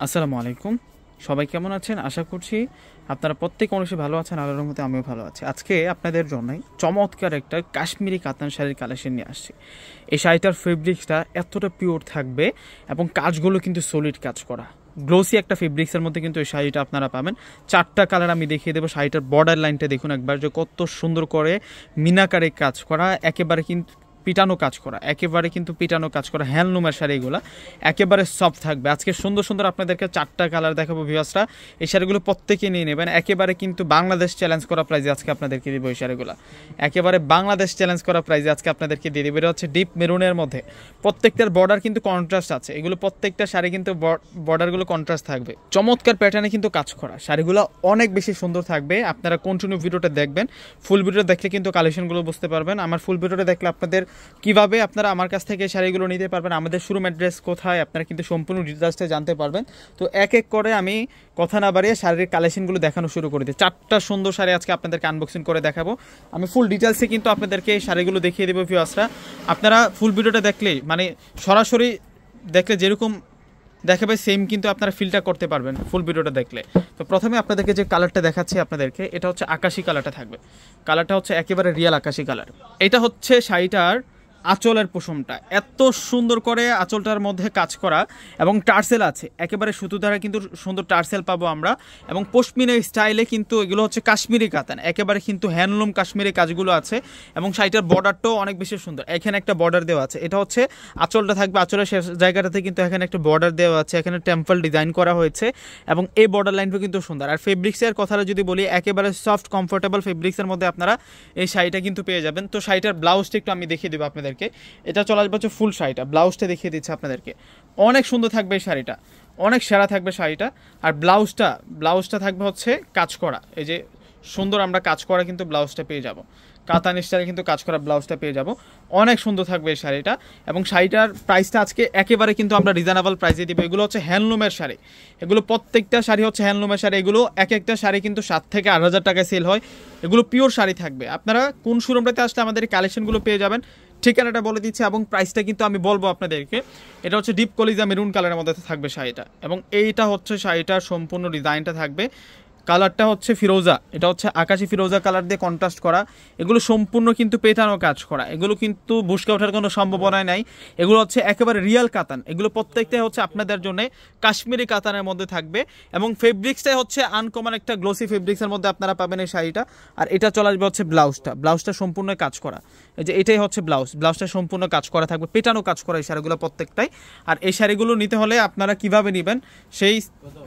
আসসালামু আলাইকুম। সবাই কেমন আছেন? আশা করছি আপনারা প্রত্যেক অংশে ভালো আছেন। আল্লাহর রহমতে আমিও ভালো আছি। আজকে আপনাদের জন্য চমৎকার একটা কাশ্মীরি কাতান শাড়ির কালেকশন নিয়ে আসছি। এই শাড়িটার ফেব্রিক্সটা এতটা পিওর থাকবে এবং কাজগুলো কিন্তু সলিড কাজ করা, গ্লোসি একটা ফেব্রিক্সের মধ্যে কিন্তু এই শাড়িটা আপনারা পাবেন। 4টা কালার আমি দেখিয়ে দেবো। শাড়িটার বর্ডার লাইনটা দেখুন একবার, যে কত সুন্দর করে মিনাকারে কাজ করা, একেবারে কিন্তু পিটানো কাজ করা, একেবারে কিন্তু পিটানো কাজ করা হ্যান্ডলুমের শাড়িগুলো একেবারে সফট থাকবে। আজকে সুন্দর সুন্দর আপনাদেরকে 4টা কালার দেখাবো ভিউয়ার্সরা। এই শাড়িগুলো প্রত্যেকে নিয়ে নেবেন। একেবারে কিন্তু বাংলাদেশ চ্যালেঞ্জ করা প্রাইজে আজকে আপনাদেরকে দিব এই শাড়িগুলো। একেবারে বাংলাদেশ চ্যালেঞ্জ করা প্রাইজে আজকে আপনাদেরকে দিয়ে দেবো। এটা হচ্ছে ডিপ মেরুনের মধ্যে, প্রত্যেকটার বর্ডার কিন্তু কন্ট্রাস্ট আছে। এগুলো প্রত্যেকটা শাড়ি কিন্তু বর্ডারগুলো কন্ট্রাস্ট থাকবে, চমৎকার প্যাটার্নে কিন্তু কাজ করা। শাড়িগুলো অনেক বেশি সুন্দর থাকবে। আপনারা কন্টিনিউ ভিডিওটা দেখবেন। ফুল ভিডিও দেখলে কিন্তু কালেকশনগুলো বুঝতে পারবেন। আমার ফুল ভিডিওটা দেখলে আপনাদের কিভাবে আপনারা আমার কাছ থেকে শাড়িগুলো নিতে পারবেন, আমাদের শোরুম অ্যাড্রেস কোথায়, আপনারা কিন্তু সম্পূর্ণ ডিটেইলসটা জানতে পারবেন। তো এক এক করে আমি কথা না বাড়িয়ে শাড়ির কালেকশনগুলো দেখানো শুরু করে দিই। 4টা সুন্দর শাড়ি আজকে আপনাদেরকে আনবক্সিং করে দেখাবো। আমি ফুল ডিটেইলসে কিন্তু আপনাদেরকে এই শাড়িগুলো দেখিয়ে দেবো ভিউয়ার্সরা। আপনারা ফুল ভিডিওটা দেখলেই মানে সরাসরি দেখলে যেরকম দেখাবে সেম কিন্তু আপনারা ফিলটা করতে পারবেন ফুল ভিডিওটা দেখলে। তো প্রথমে আপনাদেরকে যে কালারটা দেখাচ্ছি আপনাদেরকে, এটা হচ্ছে আকাশি কালারটা থাকবে। কালারটা হচ্ছে একেবারে রিয়েল আকাশি কালার। এটা হচ্ছে শাড়িটার আঁচলের পশমটা, এত সুন্দর করে আঁচলটার মধ্যে কাজ করা এবং টার্সেল আছে, একেবারে সুতো দ্বারা কিন্তু সুন্দর টার্সেল পাবো আমরা। এবং পশমিনা স্টাইলে কিন্তু এগুলো হচ্ছে কাশ্মীরি কাতান, একেবারে কিন্তু হ্যান্ডলুম কাশ্মীরি কাজগুলো আছে। এবং শাড়িটার বর্ডারটাও অনেক বেশি সুন্দর। এখানে একটা বর্ডার দেওয়া আছে, এটা হচ্ছে আঁচলটা থাকবে। আঁচলের শেষ জায়গাটাতে কিন্তু এখানে একটা বর্ডার দেওয়া আছে, এখানে টেম্পল ডিজাইন করা হয়েছে এবং এই বর্ডার লাইনটা কিন্তু সুন্দর। আর ফেব্রিক্সের কথাটা যদি বলি, একেবারে সফট কমফোর্টেবল ফেব্রিক্সের মধ্যে আপনারা এই শাড়িটা কিন্তু পেয়ে যাবেন। তো শাড়িটার ব্লাউজটা একটু আমি দেখিয়ে দেবো আপনাদেরকে। এটা চলে আসবে হচ্ছে ফুল শাড়িটা, ব্লাউজটা দেখিয়ে দিচ্ছে আপনাদেরকে। অনেক সুন্দর থাকবে এই শাড়িটা, অনেক সেরা থাকবে শাড়িটা। আর ব্লাউজটা থাকবে হচ্ছে কাজ করা, এই যে সুন্দর আমরা কাজ করা কিন্তু ব্লাউজটা পেয়ে যাব। কাতান স্টাইলে কিন্তু কাজ করা ব্লাউজটা পেয়ে যাব। অনেক সুন্দর থাকবে এই শাড়িটা। এবং শাড়িটার প্রাইসটা আজকে একেবারে কিন্তু আমরা রিজনেবল প্রাইসে দিব। এগুলো হচ্ছে হ্যান্ডলুমের শাড়ি, এগুলো প্রত্যেকটা শাড়ি হচ্ছে হ্যান্ডলুমের শাড়ি। এগুলো এক একটা শাড়ি কিন্তু 7 থেকে 8,000 টাকায় সেল হয়। এগুলো পিওর শাড়ি থাকবে। আপনারা কোন শোরুমটাতে আসলে আমাদের এই কালেকশনগুলো পেয়ে যাবেন ঠিকানাটা বলে দিচ্ছি এবং প্রাইসটা কিন্তু আমি বলবো আপনাদেরকে। এটা হচ্ছে ডিপ কলিজা মেরুন কালারের মধ্যে থাকবে শাড়িটা। এবং এইটা হচ্ছে শাড়িটার সম্পূর্ণ ডিজাইনটা থাকবে। কালারটা হচ্ছে ফিরোজা, এটা হচ্ছে আকাশি ফিরোজা কালার দিয়ে কন্ট্রাস্ট করা। এগুলো সম্পূর্ণ কিন্তু পেটানো কাজ করা, এগুলো কিন্তু বুশকা ওঠার কোনো সম্ভাবনাই নাই। এগুলো হচ্ছে একেবারে রিয়েল কাতান। এগুলো প্রত্যেকটাই হচ্ছে আপনাদের জন্য কাশ্মীরি কাতানের মধ্যে থাকবে। এবং ফেব্রিক্সটাই হচ্ছে আনকমন একটা গ্লোসি ফেব্রিক্সের মধ্যে আপনারা পাবেন এই শাড়িটা। আর এটা চলে আসবে হচ্ছে ব্লাউজটা সম্পূর্ণ কাজ করা। এই যে এটাই হচ্ছে ব্লাউজটা সম্পূর্ণ কাজ করা থাকবে, পেটানো কাজ করা এই শাড়িগুলো প্রত্যেকটাই। আর এই শাড়িগুলো নিতে হলে আপনারা কিভাবে নেবেন সেই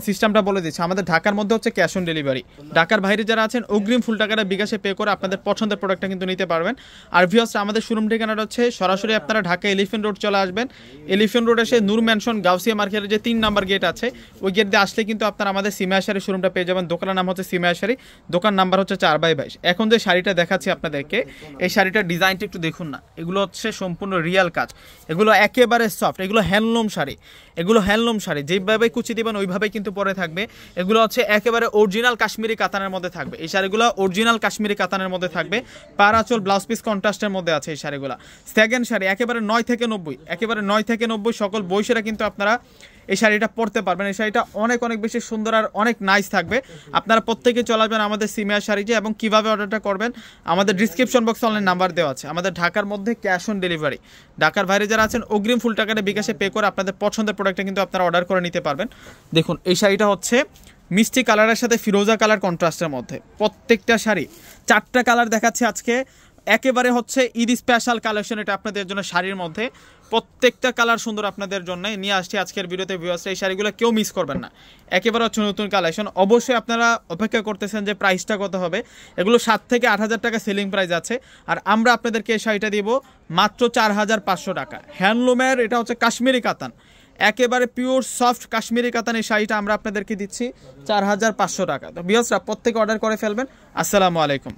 সিস্টেমটা বলে দিচ্ছে। আমাদের ঢাকার মধ্যে হচ্ছে ক্যাশ অন ডেলিভারি। ঢাকার বাইরে যারা আছেন অগ্রিম ফুল টাকাটা বিকাশে পে করে আপনাদের পছন্দের প্রোডাক্টটা কিন্তু নিতে পারবেন। আর ভিউয়ার্স, আমাদের শোরুম ঠিকানাটা হচ্ছে সরাসরি আপনারা ঢাকা এলিফ্যান্ট রোড চলে আসবেন। এলিফ্যান্ট রোড এসে নূর ম্যানশন গাউসিয়া মার্কেটের যে 3 নাম্বার গেট আছে, ওই গেট দিয়ে আসলে কিন্তু আপনারা আমাদের সিমায়া শাড়ির শোরুমটা পেয়ে যাবেন। দোকানের নাম হচ্ছে সিমায়া শাড়ি, দোকান নাম্বার হচ্ছে 4/22। এখন যে শাড়িটা দেখাচ্ছি আপনাদেরকে, এই শাড়িটার ডিজাইনটা একটু দেখুন না। এগুলো হচ্ছে সম্পূর্ণ রিয়েল কাজ, এগুলো একেবারে সফট, এগুলো হ্যান্ডলুম শাড়ি। যেভাবে কুচি দিবেন ওইভাবেই কিন্তু পরে থাকবে। এগুলো হচ্ছে একেবারে অরিজিনাল কাশ্মীরি কাতানের মধ্যে থাকবে। এই শাড়িগুলো অরিজিনাল কাশ্মীরি কাতানের মধ্যে থাকবে। পার আঁচল ব্লাউজ পিস কন্ট্রাস্টের মধ্যে আছে এই শাড়িগুলো। সেকেন্ড শাড়ি একেবারে 9 থেকে 90 সকল বয়সীরা কিন্তু আপনারা এই শাড়িটা পরতে পারবেন। এই শাড়িটা অনেক বেশি সুন্দর আর অনেক নাইস থাকবে। আপনারা প্রত্যেকে চলে আসবেন আমাদের সিমিয়া শাড়িতে। এবং কিভাবে অর্ডারটা করবেন আমাদের ডিসক্রিপশন বক্সে অনলাইন নাম্বার দেওয়া আছে। আমাদের ঢাকার মধ্যে ক্যাশ অন ডেলিভারি, ঢাকার বাইরে যারা আছেন অগ্রিম ফুল টাকাটা বিকাশে পে করে আপনাদের পছন্দের প্রোডাক্টটা কিন্তু আপনারা অর্ডার করে নিতে পারবেন। দেখুন এই শাড়িটা হচ্ছে মিষ্টি কালারের সাথে ফিরোজা কালার কন্ট্রাস্টের মধ্যে। প্রত্যেকটা শাড়ি 4টা কালার দেখাচ্ছে আজকে, একেবারে হচ্ছে ঈদ স্পেশাল কালেকশন এটা আপনাদের জন্য। শাড়ির মধ্যে প্রত্যেকটা কালার সুন্দর আপনাদের জন্য নিয়ে আসছি আজকের ভিডিওতে ভিউয়ার্স। এই শাড়িগুলো কেউ মিস করবেন না, একেবারে হচ্ছে নতুন কালেকশন। অবশ্যই আপনারা অপেক্ষা করতেছেন যে প্রাইসটা কত হবে। এগুলো 7 থেকে 8,000 টাকা সেলিং প্রাইস আছে। আর আমরা আপনাদেরকে এই শাড়িটা দিব মাত্র 4,500 টাকা। হ্যান্ডলুমের, এটা হচ্ছে কাশ্মীরি কাতান, একেবারে পিওর সফট কাশ্মীরি কাতান। এই শাড়িটা আমরা আপনাদেরকে দিচ্ছি 4,500 টাকা। তো ভিউয়ার্সরা প্রত্যেকে অর্ডার করে ফেলবেন। আসসালামু আলাইকুম।